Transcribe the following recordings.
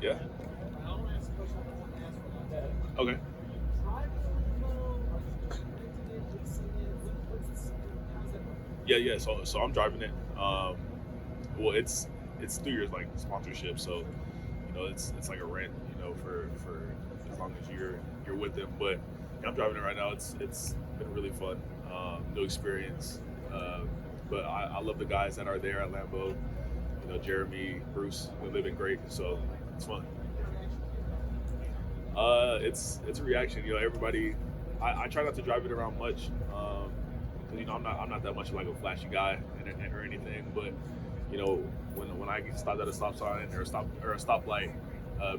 Yeah. Okay. Yeah, yeah. So I'm driving it. Well, it's through your like sponsorship, so it's like a rent, for as long as you're with them. But yeah, I'm driving it right now. It's been really fun, new experience. Um, but I love the guys that are there at Lambeau. Jeremy, Bruce, they've been great. So it's fun. It's a reaction. Everybody. I try not to drive it around much, because I'm not that much of like a flashy guy or anything. But when I get stopped at a stop sign or a stoplight,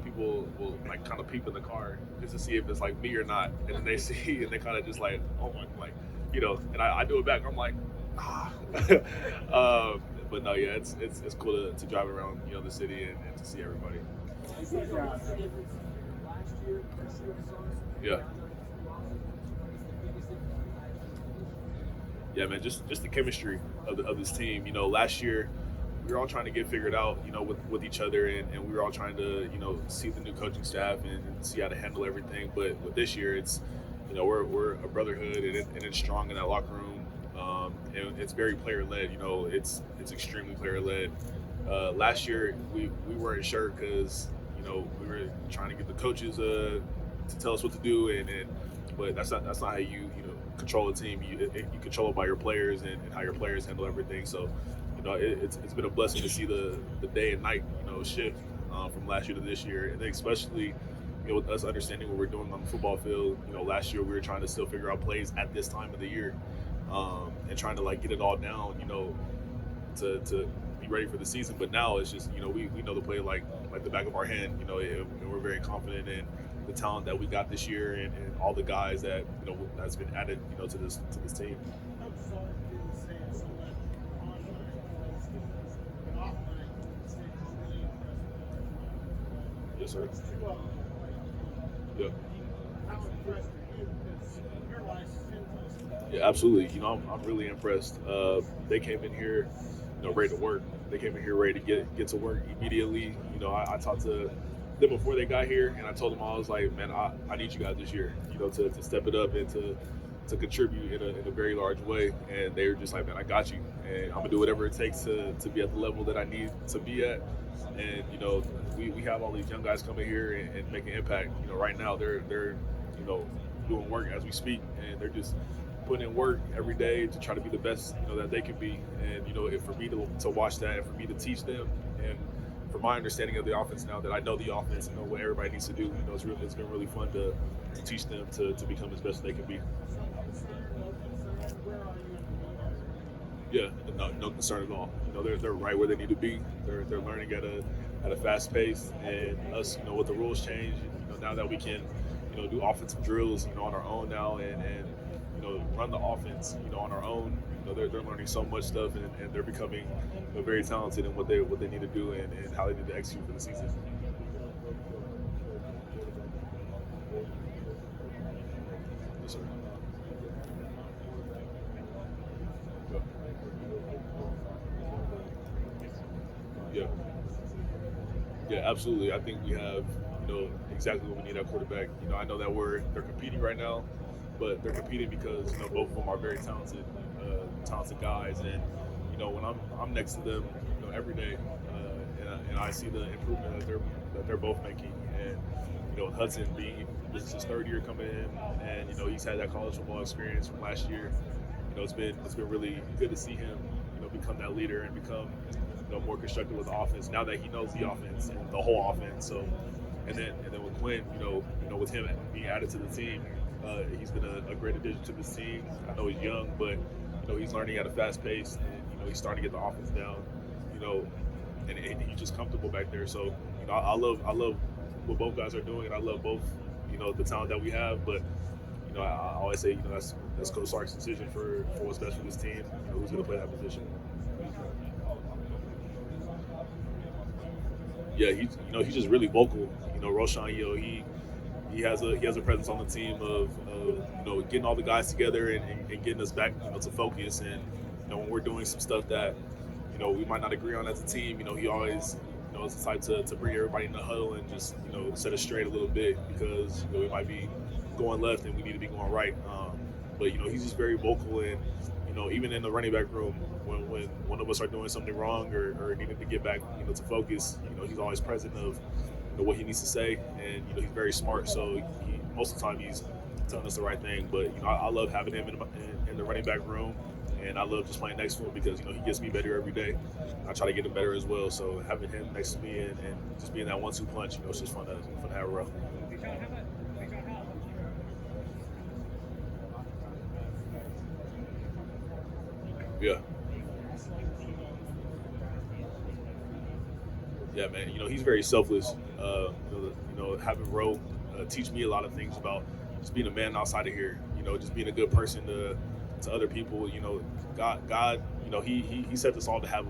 people will like kind of peep in the car just to see if it's like me or not, and then they see and they kind of just like, oh my, like, and I do it back. I'm like, ah. um, but no, yeah, it's cool to drive around the city and to see everybody. Yeah. Yeah, man, just the chemistry of this team. Last year we were all trying to get figured out, with each other, and we were all trying to, see the new coaching staff and see how to handle everything. But with this year, it's, we're a brotherhood, and it's strong in that locker room. And it's very player led. It's extremely player led. Last year we weren't sure because we were trying to get the coaches to tell us what to do, and but that's not how control a team. You control it by your players and how your players handle everything. So it's been a blessing to see the day and night shift, from last year to this year, and then especially with us understanding what we're doing on the football field. Last year we were trying to still figure out plays at this time of the year, and trying to like get it all down, to be ready for the season. But now it's just we know the play like the back of our hand, and we're very confident in the talent that we got this year, and all the guys that that's been added to this team. Yes, sir. Yeah. Yeah, absolutely. I'm really impressed. They came in here, ready to work. They came in here ready to get to work immediately. I talked to them before they got here, and I told them, I was like, man, I need you guys this year, to step it up and to contribute in a very large way. And they were just like, man, I got you, and I'm gonna do whatever it takes to be at the level that I need to be at. And we have all these young guys coming here and making impact. Right now they're doing work as we speak, and they're just putting in work every day to try to be the best that they can be. And for me to watch that, and for me to teach them, and for my understanding of the offense, now that I know the offense and know what everybody needs to do, it's been really fun to teach them to become as best as they can be. Yeah, no concern at all. They're right where they need to be. They're learning at a fast pace, and us, with the rules change, now that we can, do offensive drills, on our own now, and run the offense, on our own. They're learning so much stuff, and they're becoming very talented in what they need to do, and how they need to execute for the season. Yes, sir. Yeah. Yeah. Yeah, absolutely. I think we have, exactly what we need at quarterback. I know that they're competing right now, but they're competing because both of them are very talented guys, and when I'm next to them, every day, and I see the improvement that they're both making, and with Hudson being this is his third year coming in, and he's had that college football experience from last year. It's been really good to see him become that leader and become more constructive with the offense now that he knows the offense and the whole offense. So, and then with Quinn, with him being added to the team, he's been a great addition to this team. I know he's young, but he's learning at a fast pace, and he's starting to get the offense down. You know, and he's just comfortable back there. So I love what both guys are doing, and I love both the talent that we have. But I always say that's Coach Sark's decision for what's best for this team. Who's going to play that position. Yeah, he's just really vocal. Roshan, he has a presence on the team of getting all the guys together, and getting us back to focus. And when we're doing some stuff that we might not agree on as a team, he always it's the type to bring everybody in the huddle and just set us straight a little bit because we might be going left and we need to be going right. But he's just very vocal and even in the running back room when one of us are doing something wrong or needing to get back to focus, he's always present of what he needs to say, and he's very smart. So most of the time he's telling us the right thing. But I love having him in the running back room, and I love just playing next to him because he gets me better every day. I try to get him better as well. So having him next to me and just being that 1-2 punch, it's just fun to have a rough. Yeah. Yeah, man. He's very selfless. Having Roe teach me a lot of things about just being a man outside of here. Just being a good person to other people. God. He set us all to have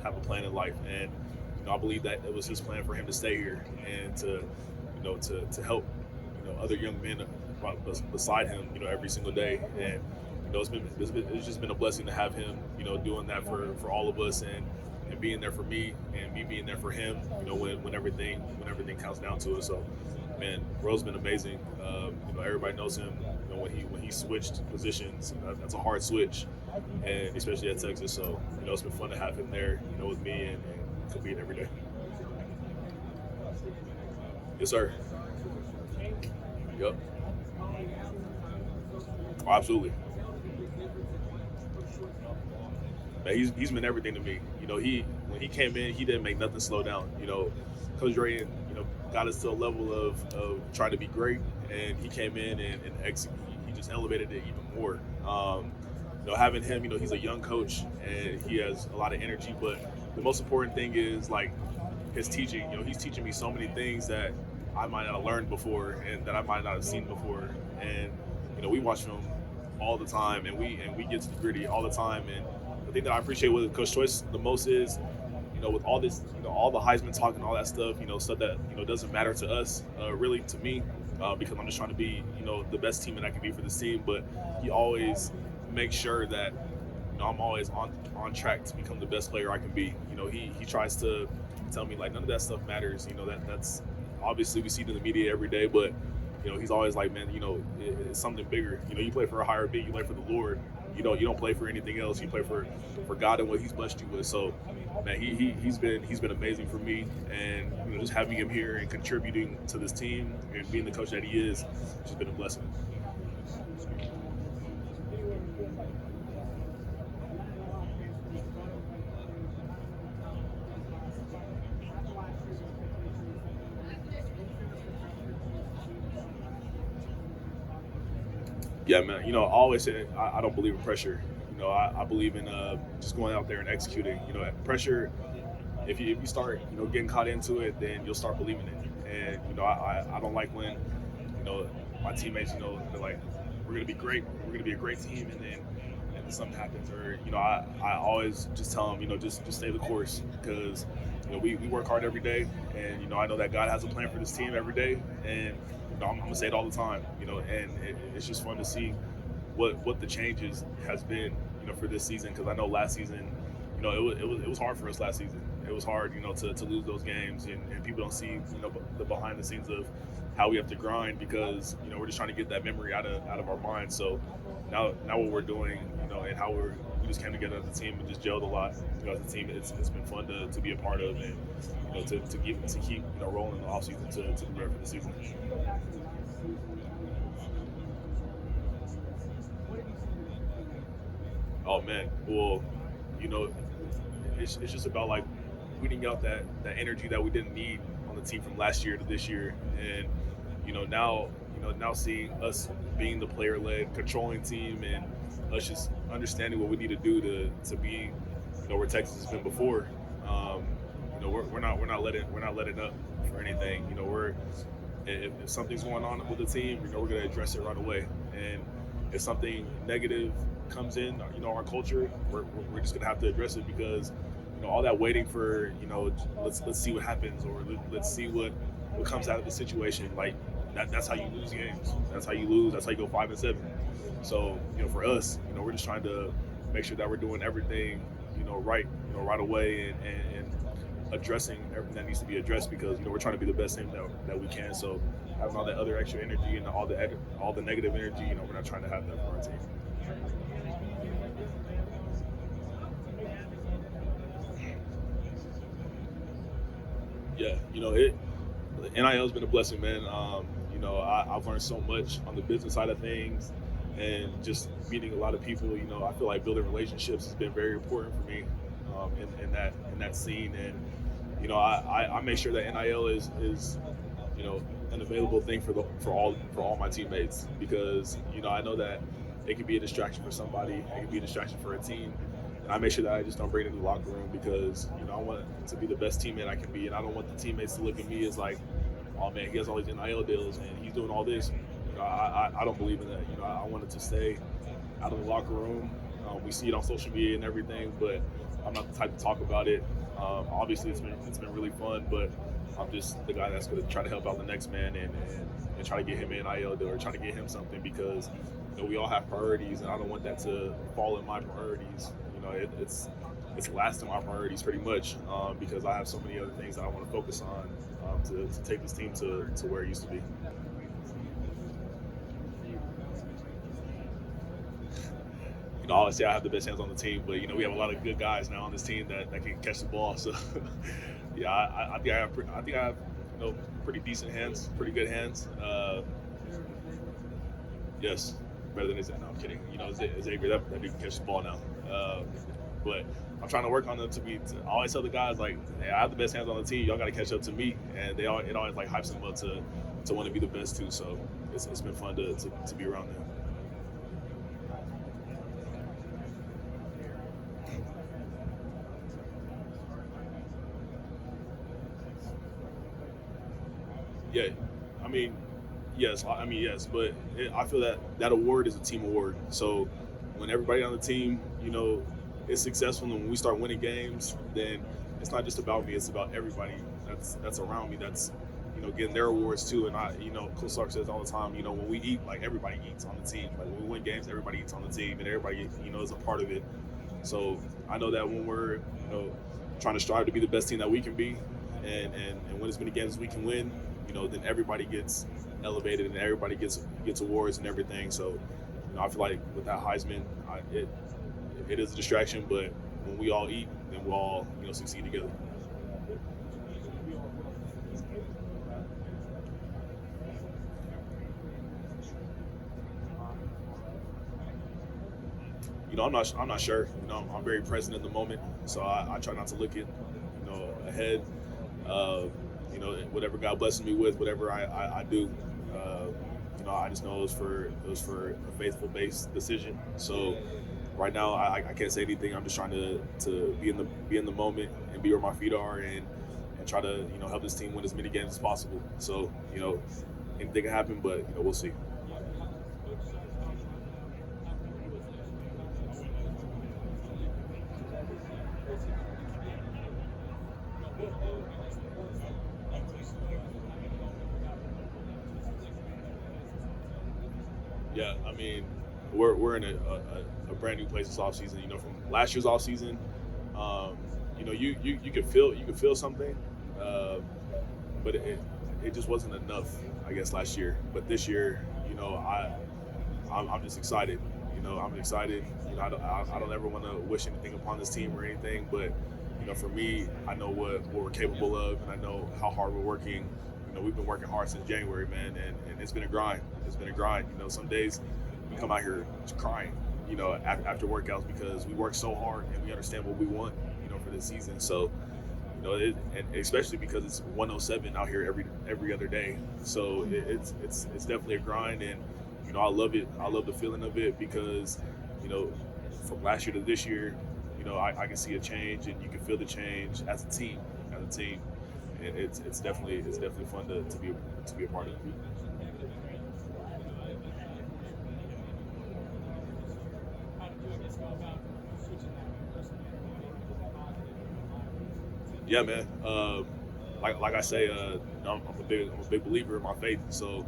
a plan in life, and I believe that it was His plan for him to stay here and to help other young men beside him. Every single day, and it's just been a blessing to have him. Doing that for all of us and being there for me and me being there for him, when everything counts down to it. So, man, Ro's been amazing. Everybody knows him. When he switched positions, that's a hard switch, and especially at Texas. So, it's been fun to have him there, with me and compete every day. Yes, sir. Yep. Oh, absolutely. Man, he's been everything to me. When he came in, he didn't make nothing slow down. Coach Ray, got us to a level of trying to be great, and he came in and he just elevated it even more. Having him, he's a young coach and he has a lot of energy, but the most important thing is like his teaching. He's teaching me so many things that I might not have learned before and that I might not have seen before. And we watch film all the time, and we get to the gritty all the time. And the thing that I appreciate with Coach Choice the most is, with all this, all the Heisman talk and all that stuff, stuff that doesn't matter to us, really to me, because I'm just trying to be, the best team that I can be for this team. But he always makes sure that I'm always on track to become the best player I can be. He tries to tell me like none of that stuff matters. That's obviously we see it in the media every day, but he's always like, man, it's something bigger. You play for a higher bid, you play for the Lord. You don't play for anything else. You play for God and what He's blessed you with. So, man, he's been amazing for me, and just having him here and contributing to this team and being the coach that he is, has been a blessing. Yeah, man. I always say I don't believe in pressure. I believe in just going out there and executing. Pressure. If you start getting caught into it, then you'll start believing it. And I don't like when my teammates they're like, we're gonna be great, we're gonna be a great team, and then something happens, or I always just tell them just stay the course, because we work hard every day, and I know that God has a plan for this team every day, and I'm gonna say it all the time, and it's just fun to see what the changes has been, for this season, because I know last season, it was hard for us last season. It was hard, to lose those games, and people don't see, the behind the scenes of how we have to grind, because we're just trying to get that memory out of our minds. So now what we're doing, and how we just came together as a team and just gelled a lot, as a team. It's been fun to be a part of, and to keep rolling in the offseason to prepare for the season. Oh man, well, it's just about like weeding out that energy that we didn't need on the team from last year to this year, and now seeing us being the player-led, controlling team, and us just understanding what we need to do to be where Texas has been before. We're not letting up for anything. If something's going on with the team, we're going to address it right away. And if something negative comes in, our culture, we're just going to have to address it, because all that waiting for let's see what happens, or let's see what comes out of the situation, like that's how you lose games. That's how you lose. That's how you go 5-7. So for us, we're just trying to make sure that we're doing everything right, right away, and addressing everything that needs to be addressed because we're trying to be the best team that we can. So having all that other extra energy and all the negative energy, we're not trying to have that for our team. Yeah, NIL has been a blessing, man. I've learned so much on the business side of things, and just meeting a lot of people. I feel like building relationships has been very important for me in that scene, and I make sure that NIL is an available thing for all my teammates because I know that it can be a distraction for somebody, it can be a distraction for a team. And I make sure that I just don't bring it in the locker room because I want to be the best teammate I can be, and I don't want the teammates to look at me as like, oh man, he has all these NIL deals and he's doing all this. I don't believe in that. I want it to stay out of the locker room. We see it on social media and everything, but I'm not the type to talk about it. Obviously, it's been really fun, but I'm just the guy that's going to try to help out the next man and try to get him an NIL deal or try to get him something because we all have priorities, and I don't want that to fall in my priorities. It's last in my priorities pretty much because I have so many other things that I want to focus on to take this team to where it used to be. Obviously I have the best hands on the team, but we have a lot of good guys now on this team that can catch the ball. So yeah, I think I have pretty decent hands, pretty good hands. Yes, better than Xavier. No, I'm kidding. Xavier that dude can catch the ball now. But I'm trying to work on them I always tell the guys like, hey, I have the best hands on the team. Y'all got to catch up to me, and it always like hypes them up to want to be the best too. So it's been fun to be around them. Yeah, yes, but I feel that award is a team award. So when everybody on the team, is successful, and when we start winning games, then it's not just about me; it's about everybody that's around me. That's getting their awards too. And Coach Sark says all the time, when we eat, like everybody eats on the team. Like when we win games, everybody eats on the team, and everybody is a part of it. So I know that when we're trying to strive to be the best team that we can be, and win as many games as we can win, then everybody gets elevated and everybody gets awards and everything. So I feel like with that Heisman, it is a distraction, but when we all eat, then we'll all succeed together. I'm not sure. I'm very present in the moment, so I try not to look at ahead. Whatever God blesses me with, whatever I do, I just know it was for a faithful based decision. So right now I can't say anything. I'm just trying to be in the moment and be where my feet are and try to help this team win as many games as possible. So anything can happen, but we'll see. Yeah, we're in a brand new place this offseason. From last year's offseason, you could feel something, but it just wasn't enough, I guess, last year. But this year, I'm just excited. I'm excited. I don't ever want to wish anything upon this team or anything, but for me, I know what we're capable of, and I know how hard we're working. We've been working hard since January, man, and it's been a grind. It's been a grind. Some days we come out here crying, after workouts because we work so hard and we understand what we want, for this season. So, and especially because it's 107 out here every other day. So it's definitely a grind, and I love it. I love the feeling of it because, from last year to this year, I can see a change, and you can feel the change as a team. And it's definitely fun to be a part of. Yeah, man. Like I say, I'm a big believer in my faith. So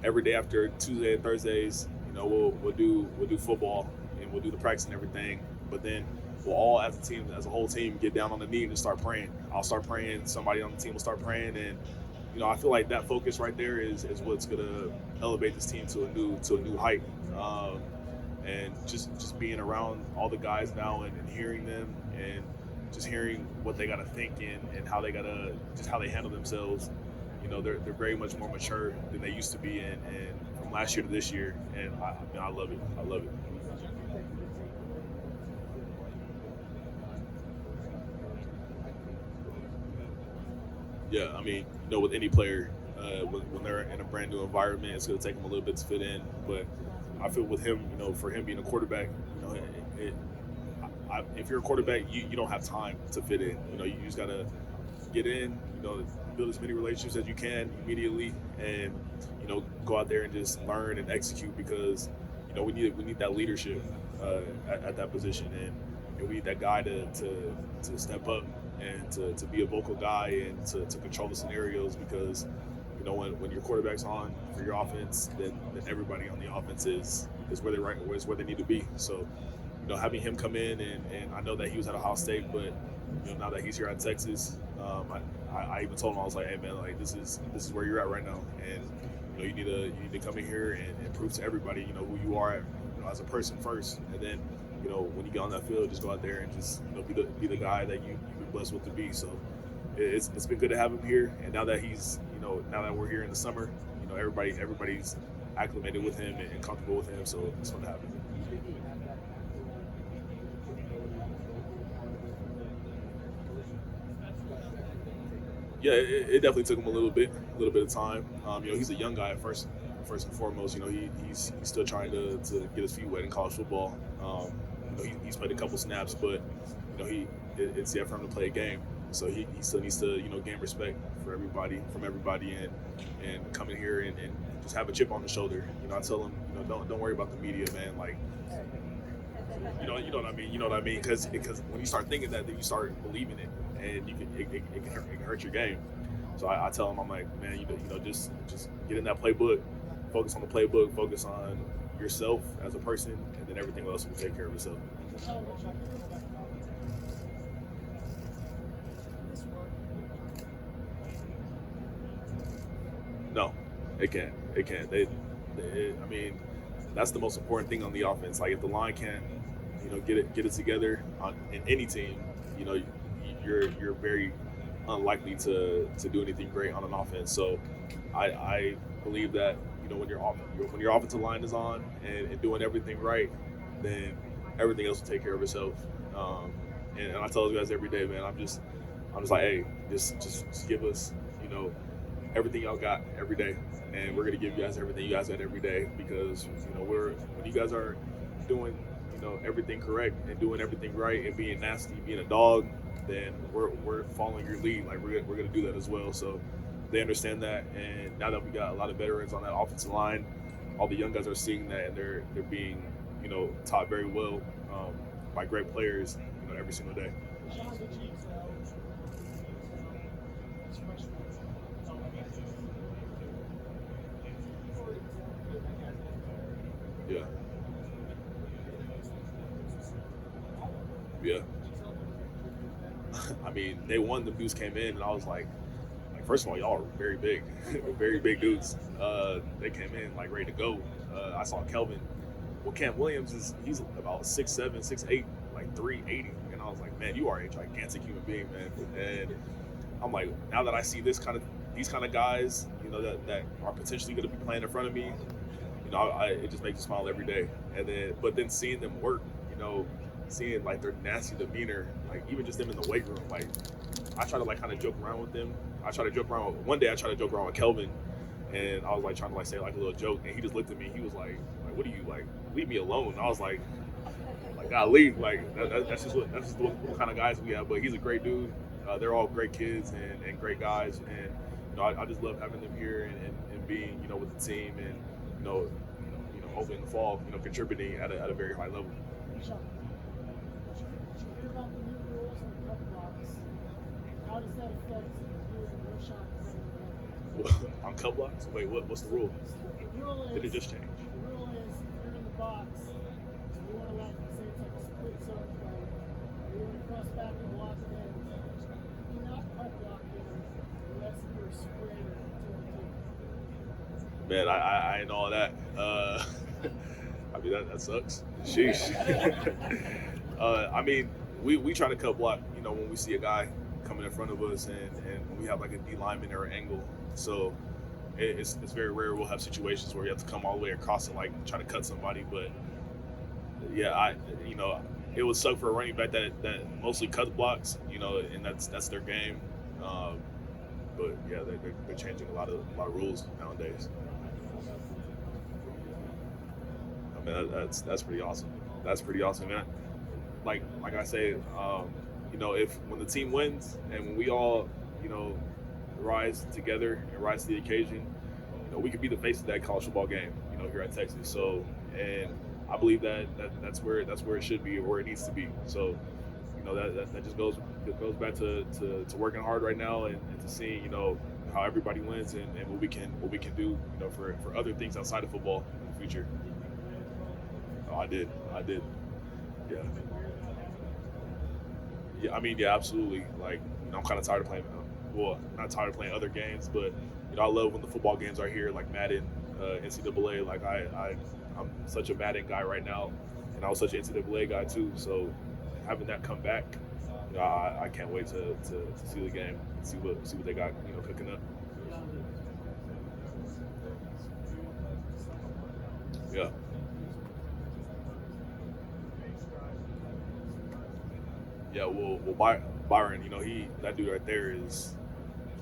every day after Tuesday and Thursdays, we'll do football and we'll do the practice and everything. But then we'll all as a team, as a whole team, get down on the knee and just start praying. I'll start praying. Somebody on the team will start praying, and I feel like that focus right there is what's gonna elevate this team to a new height. Um, and just being around all the guys now and hearing them and just hearing what they gotta think and how they gotta just how they handle themselves. They're very much more mature than they used to be, and from last year to this year, and I love it. I love it. Yeah, I mean, with any player, when they're in a brand new environment, it's going to take them a little bit to fit in. But I feel with him, for him being a quarterback, if you're a quarterback, you don't have time to fit in. You just got to get in, build as many relationships as you can immediately, and go out there and just learn and execute because we need that leadership at that position, and we need that guy to step up and to be a vocal guy and to control the scenarios because when your quarterback's on for your offense, then everybody on the offense is where they need to be. So having him come in and I know that he was at Ohio State, but now that he's here at Texas, I even told him, I was like, hey man, like this is where you're at right now, and you need to come in here and prove to everybody who you are as a person first, and then when you get on that field, just go out there and just be the guy that you've been blessed with to be. So it's been good to have him here, and now that he's now that we're here in the summer, everybody's acclimated with him and comfortable with him, so it's fun to have him. Yeah, it definitely took him a little bit of time. He's a young guy at first and foremost. He's still trying to get his feet wet in college football. He's played a couple snaps, but it's yet for him to play a game. So he still needs to gain respect from everybody, and come in here and just have a chip on the shoulder. I tell him don't worry about the media, man. Like you know what I mean. You know what I mean? Because when you start thinking that, then you start believing it, and it can hurt your game. So I tell him, I'm like, man, just get in that playbook, focus on the playbook, focus on yourself as a person, and then everything else will take care of itself. No, it can't. It can't. I mean, that's the most important thing on the offense. Like if the line can't, get it together in any team, you're very unlikely to do anything great on an offense. So I believe that when your offensive line is on and doing everything right, then everything else will take care of itself. And I tell those guys every day, man. I'm just like, hey, just give us everything y'all got every day, and we're gonna give you guys everything you guys got every day because when you guys are doing everything correct and doing everything right and being nasty, being a dog, then we're following your lead. Like we're gonna do that as well. So they understand that, and now that we got a lot of veterans on that offensive line, all the young guys are seeing that, and they're being taught very well by great players every single day. Yeah. Yeah. I mean, day one, the dudes came in, and I was like, first of all, y'all are very big, very big dudes. They came in like ready to go. I saw Kelvin. Well, Cam Williams he's about 6'7", 6'8", like 380, and I was like, man, you are a gigantic human being, man. And I'm like, now that I see these kind of guys, that are potentially going to be playing in front of me, it just makes me smile every day. But then seeing them work, seeing like their nasty demeanor, like even just them in the weight room, like I try to like kind of joke around with them. One day I tried to joke around with Kelvin, and I was like trying to like say like a little joke, and he just looked at me. He was like what do you like? Leave me alone. And I was like God, leave. Like that's just what kind of guys we have. But he's a great dude. They're all great kids and great guys, and I just love having them here and being with the team, and hopefully in the fall contributing at a very high level. How does that affect you and your shot? On cut blocks? Wait, what's the rule? The rule is, did it just change? The rule is if you're in the box, you want to let, say it's like a split zone play, doing cross back and blocking in, you're not punt blocking unless you're spraying to Man, I ain't all that. I mean, that sucks. Sheesh. I mean, we try to cut block, when we see a guy coming in front of us and we have like a D lineman or an angle. So it's very rare we'll have situations where you have to come all the way across and like try to cut somebody. But yeah, it would suck for a running back that mostly cuts blocks, and that's their game. But yeah, they're changing a lot of rules nowadays. I mean, that's pretty awesome. That's pretty awesome, man. Like I say, if when the team wins and when we all, rise together and rise to the occasion, we could be the face of that college football game, here at Texas. So, and I believe that's where it should be or where it needs to be. So, that just goes back to working hard right now and to seeing, how everybody wins and what we can do, for other things outside of football in the future. Oh, I did. Yeah. Yeah, I mean, yeah, absolutely. Like, I'm kind of tired of playing. Well, not tired of playing other games, but I love when the football games are here, like Madden, NCAA. Like I'm such a Madden guy right now, and I was such an NCAA guy too. So having that come back, I can't wait to see the game and see what they got, cooking up. Yeah. Yeah, well, Byron, that dude right there is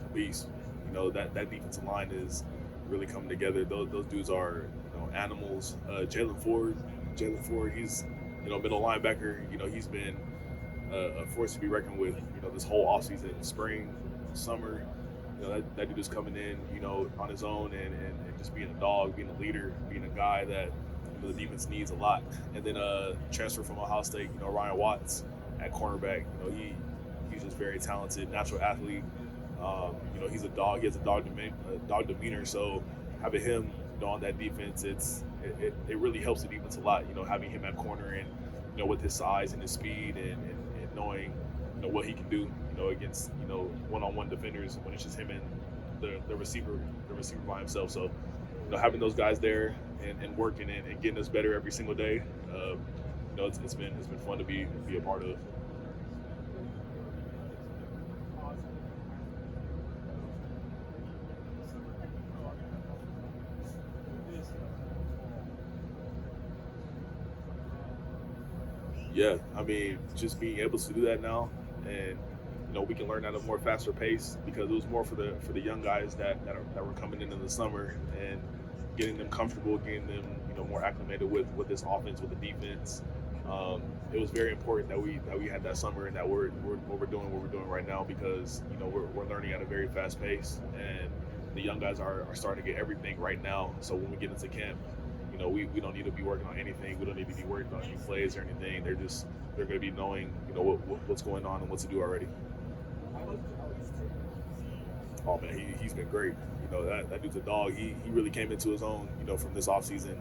a beast. That defensive line is really coming together. Those dudes are, animals. Jalen Ford, he's, been a linebacker. He's been a force to be reckoned with. This whole offseason, spring, summer. That dude is coming in, on his own and just being a dog, being a leader, being a guy that the defense needs a lot. And then transfer from Ohio State, Ryan Watts at cornerback. He's just very talented, natural athlete. He's a dog. He has a dog demeanor. So having him on that defense, it really helps the defense a lot. Having him at corner and with his size and his speed and knowing what he can do. Against one-on-one defenders when it's just him and the receiver by himself. So having those guys there and working and getting us better every single day. It's been fun to be a part of. Yeah, I mean, just being able to do that now, and we can learn at a more faster pace because it was more for the young guys that were coming in the summer and getting them comfortable, getting them more acclimated with this offense, with the defense. It was very important that we had that summer and that we're doing what we're doing right now because we're learning at a very fast pace and the young guys are starting to get everything right now. So when we get into camp, we don't need to be working on anything. We don't need to be worried about any plays or anything. They're going to be knowing what's going on and what to do already. Oh man, he's been great. That dude's a dog. He really came into his own from this offseason,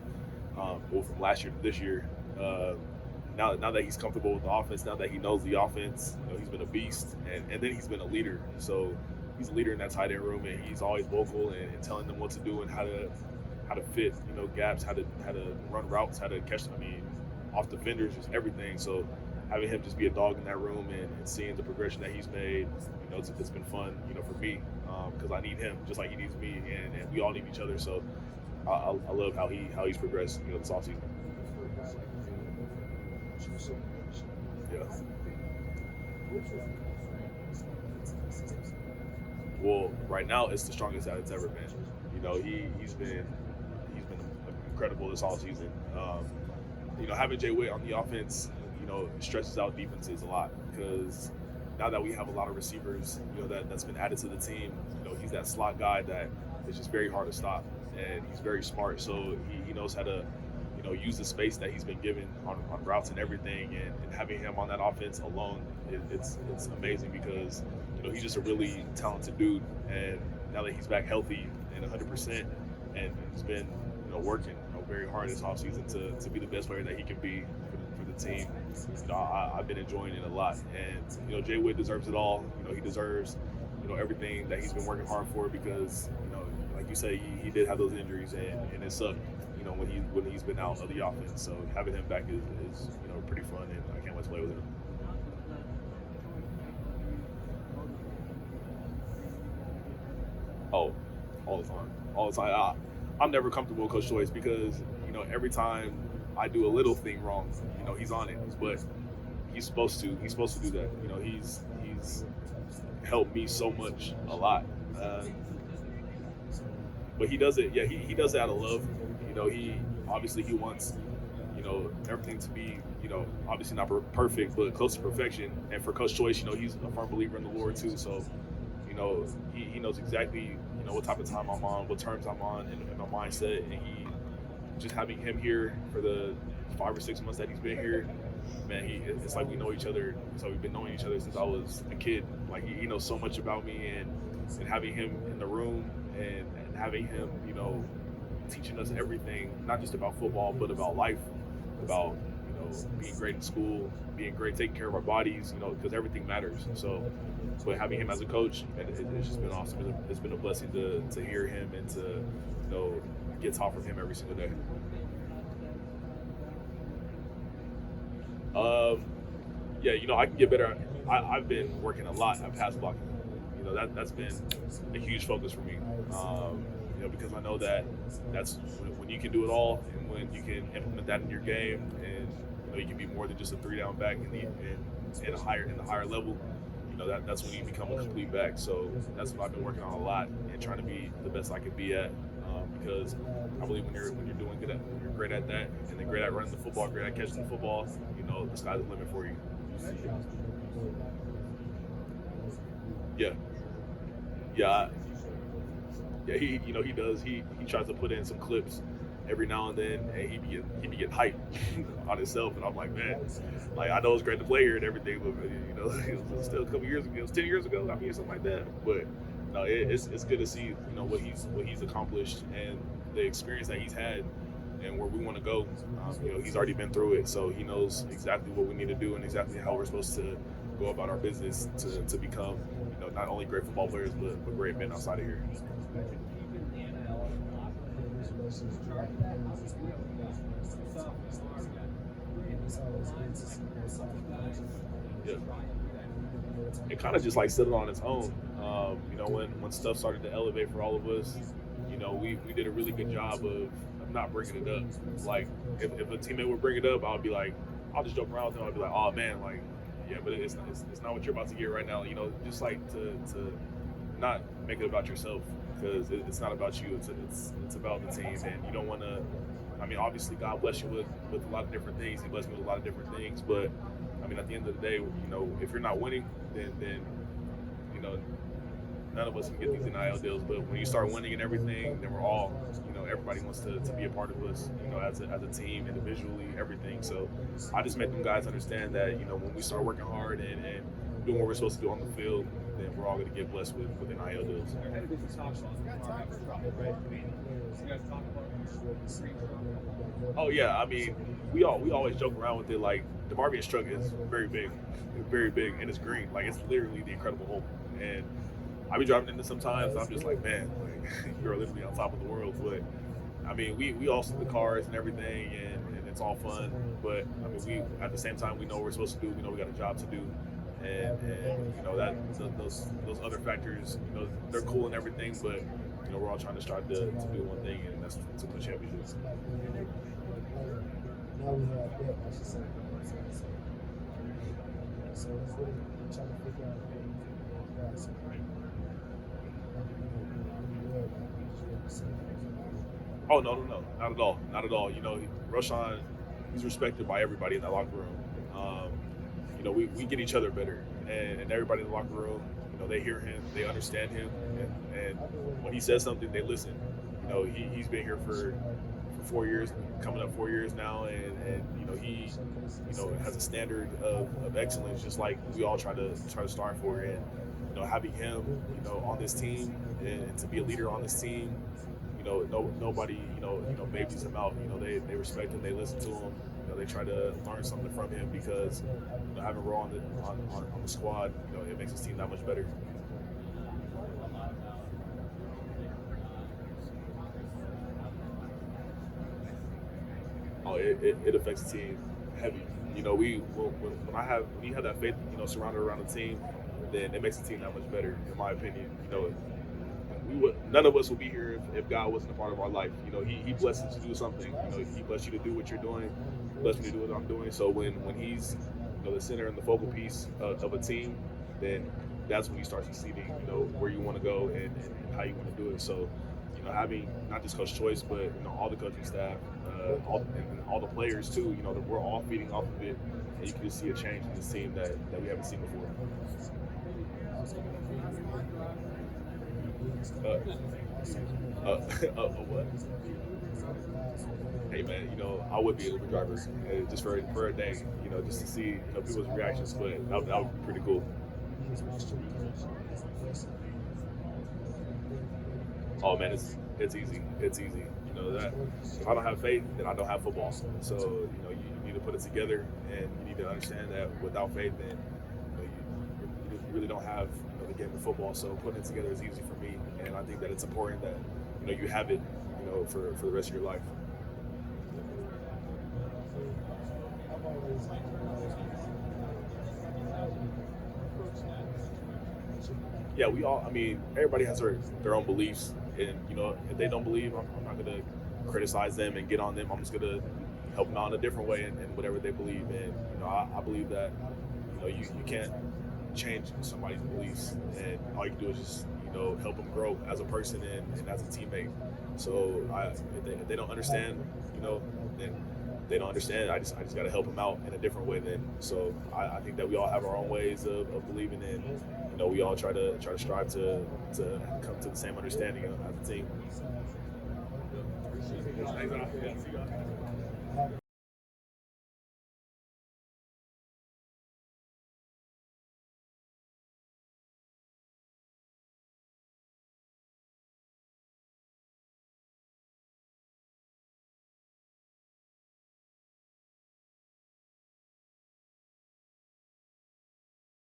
from last year to this year. Now that he's comfortable with the offense, now that he knows the offense, he's been a beast, and then he's been a leader. So he's a leader in that tight end room, and he's always vocal and telling them what to do and how to fit gaps, how to run routes, how to catch. I mean, off defenders, just everything. So having him just be a dog in that room and seeing the progression that he's made, it's been fun, for me, because I need him just like he needs me, and we all need each other. So I love how he's progressed, this offseason. Yeah. Well, right now it's the strongest that it's ever been. He's been incredible this offseason. Having Jay Witt on the offense, stresses out defenses a lot because now that we have a lot of receivers, that's been added to the team, he's that slot guy that is just very hard to stop, and he's very smart. So he knows how to, use the space that he's been given on routes and everything, and having him on that offense alone, it's amazing because, he's just a really talented dude, and now that he's back healthy and 100%, and he's been, working very hard this offseason to be the best player that he can be for the team, I've been enjoying it a lot. And Jay Witt deserves it all. He deserves everything that he's been working hard for because like you say, he did have those injuries and it sucked. When he's been out of the offense, so having him back is pretty fun, and I can't wait to play with him. Oh, all the time, all the time. I'm never comfortable with Coach Choice because every time I do a little thing wrong, he's on it. But he's supposed to do that. He's helped me so much, a lot. But he does it. Yeah, he does it out of love. He obviously he wants everything to be obviously not perfect, but close to perfection. And for Coach Choice, he's a firm believer in the Lord too. So he knows exactly what type of time I'm on, what terms I'm on, and my mindset. And he just having him here for the 5 or 6 months that he's been here, man, it's like we know each other. So we've been knowing each other since I was a kid. Like he knows so much about me, and having him in the room and having him teaching us everything, not just about football, but about life, about being great in school, being great, taking care of our bodies, because everything matters. So, but having him as a coach, it's just been awesome. It's been a blessing to hear him and to get taught from him every single day. Yeah, I can get better. I've been working a lot at pass blocking. That's been a huge focus for me. Because I know that's when you can do it all, and when you can implement that in your game, and you can be more than just a 3-down back in the higher level. That's when you become a complete back. So that's what I've been working on a lot and trying to be the best I can be at. Because I believe when you're doing good when you're great at that, and then great at running the football, great at catching the football, the sky's the limit for you. Yeah. Yeah. Yeah, he does. He tries to put in some clips every now and then, and he be getting hyped on himself, and I'm like, man, like I know it's great to play here and everything, but it was still a couple years ago, it was 10 years ago, something like that. But no, it's good to see what he's accomplished and the experience that he's had and where we want to go. He's already been through it, so he knows exactly what we need to do and exactly how we're supposed to go about our business to become not only great football players but great men outside of here. Yeah. It kind of just like stood on its own. When stuff started to elevate for all of us, we did a really good job of not bringing it up. Like if a teammate would bring it up, I'll be like, I'll just joke around with them. I'll be like, oh man, like yeah, but it's not what you're about to get right now. Just like to not make it about yourself, because it's not about you. It's about the team, and you don't want to. Obviously, God bless you with a lot of different things. He blessed me with a lot of different things, but at the end of the day, if you're not winning, then none of us can get these NIL deals. But when you start winning and everything, then we're all, everybody wants to be a part of us, as a team, individually, everything. So I just make them guys understand that, when we start working hard and doing what we're supposed to do on the field, then we're all going to get blessed with NIL deals. Oh yeah, we always joke around with it. Like the DeMarvian's truck is very big, and it's green. Like it's literally the Incredible Hulk. And I be driving into sometimes. And I'm just like, man, like, you're literally on top of the world. But we all see the cars and everything, and it's all fun. But we at the same time we know what we're supposed to do. We know we got a job to do. And that those other factors, they're cool and everything, but we're all trying to strive to do one thing, and that's to win championships. Now we have that, I should say. So it's really trying to figure out guys. Oh no, not at all. Roshan, he's respected by everybody in that locker room. We get each other better, and everybody in the locker room, they hear him, they understand him, and when he says something, they listen. He's been here for 4 years, coming up 4 years now, and he has a standard of excellence, just like we all try to strive for. And having him on this team and to be a leader on this team, nobody babies him out. They respect him, they listen to him. they try to learn something from him because having Raw on the squad, it makes his team that much better. Oh, it affects the team heavy. When you have that faith, surrounded around the team, then it makes the team that much better, in my opinion. None of us would be here if God wasn't a part of our life. He blessed us to do something. He blessed you to do what you're doing. He blessed me to do what I'm doing. So when he's the center and the focal piece of a team, then that's when you start succeeding. Where you want to go and how you want to do it. So having not just Coach Choice, but all the coaching staff, all the players too. That we're all feeding off of it, and you can just see a change in this team that we haven't seen before. What? Hey man, I would be an Uber driver just for a day, just to see people's reactions. But that would be pretty cool. Oh man, it's easy. It's easy. That if I don't have faith, then I don't have football. So you need to put it together, and you need to understand that without faith, then you really don't have the game of football. So putting it together is easy for me, and I think that it's important that you have it, for the rest of your life. Yeah, we all. I mean, everybody has their own beliefs, and if they don't believe, I'm not gonna criticize them and get on them. I'm just gonna help them out in a different way and whatever they believe. And I believe that you can't change somebody's beliefs, and all you can do is just help them grow as a person and as a teammate. So if they don't understand, then they don't understand. I just got to help them out in a different way. Then, so I think that we all have our own ways of believing in. We all try to strive to come to the same understanding as a team.